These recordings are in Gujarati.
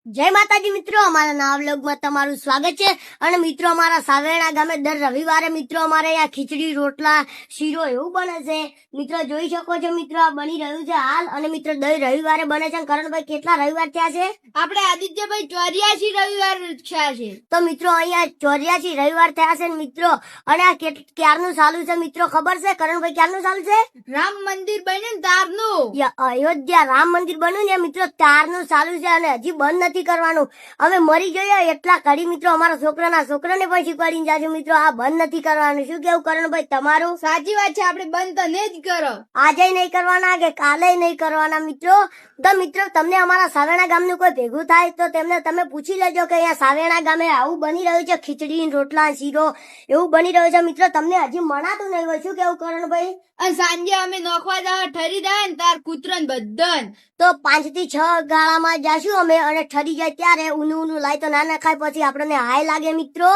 જય માતાજી મિત્રો, અમારા નવા વ્લોગમાં તમારું સ્વાગત છે। અને મિત્રો, અમારા સાવેરણા ગામે દર રવિવારે મિત્રો અમારે અહીંયા ખીચડી, રોટલા, શીરો એવું બને છે। મિત્રો જોઈ શકો છો, મિત્રો આ બની રહ્યું છે હાલ। અને મિત્રો દર રવિવારે બને છે। કરણભાઈ, કેટલા રવિવાર થયા છે? આપણે આદિત્યભાઈ 84 રવિવાર થયા છે। તો મિત્રો અહીંયા 84 રવિવાર થયા છે મિત્રો। અને આ ક્યારનું ચાલુ છે મિત્રો ખબર છે કરણભાઈ? ક્યારનું ચાલુ છે? રામ મંદિર બન્યું ને તારનું, અયોધ્યા રામ મંદિર બન્યું ને મિત્રો ત્યારનું ચાલુ છે। અને હજી બંધ નથી કરવાનું। અમે મરી જઈએ એટલા ઘડી મિત્રો અમારા છોકરાને પણ શીખવાડીને જાજો મિત્રો, આ બંધ નથી કરવાનું। શું કેવું કરણભાઈ તમારું? સાચી વાત છે, આપણે બંધ તો નહીં જ કરો, આજે નહીં કરવાના કે કાલે નહીં કરવાના મિત્રો। તો મિત્રો, તમને અમારા સાવેણા ગામનું કોઈ ભેગું થાય તો તેમને તમે પૂછી લેજો કે અહીંયા સાવેણા ગામે આવું બની રહ્યું છે, ખીચડી, રોટલા, શીરો એવું બની રહ્યું છે મિત્રો। તમને હજી મનાતું નહીં હોય। શું કેવું કરણભાઈ? અને સાંજે અમે નોખવા જવા ઠરી જાય ને તાર કૂતરન બધન તો 5 થી 6 ગાળામાં જાશું અમે। અને ઠરી જાય ત્યારે ઊનું લાય તો ના ખાય, પછી આપણને હાય લાગે મિત્રો,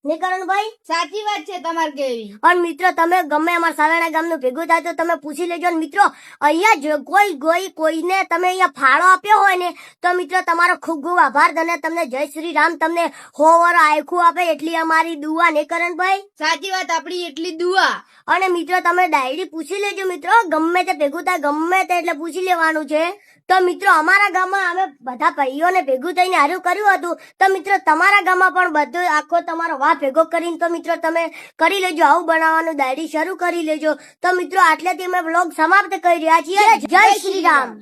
ને કરણભાઈ? સાચી વાત છે તમારે કેવી। અને મિત્રો, તમે ગમે અમારા સાવેણા ગામનું ભેગું થાય તો તમે પૂછી લેજો ને મિત્રો। અહીંયા કોઈને તમે અહીંયા ફાળો આપ્યો હોય ને તો મિત્રો તમારો ખૂબ ખૂબ આભાર। અને તમને જય શ્રી રામ, તમને હોવર આખું આપે એટલી અમારી દુઆ, ને કરણભાઈ? સાચી વાત, આપણી એટલી દુઆ। અને મિત્રો તમે ડાયરી પૂછી લેજો મિત્રો, ગમે તે ભેગું થાય ગમે તે એટલે પૂછી લેવાનું છે। તો મિત્રો, અમારા ગામમાં અમે બધા ભાઈઓને ભેગું થઈને હારું કર્યું હતું। તો મિત્રો તમારા ગામમાં પણ બધો આખો તમારો વાહ ભેગો કરીને તો મિત્રો તમે કરી લેજો, આવું બનાવવાનું ડાયરી શરૂ કરી લેજો। તો મિત્રો, આટલેથી અમે વ્લોગ સમાપ્ત કરી રહ્યા છીએ। જય શ્રી રામ।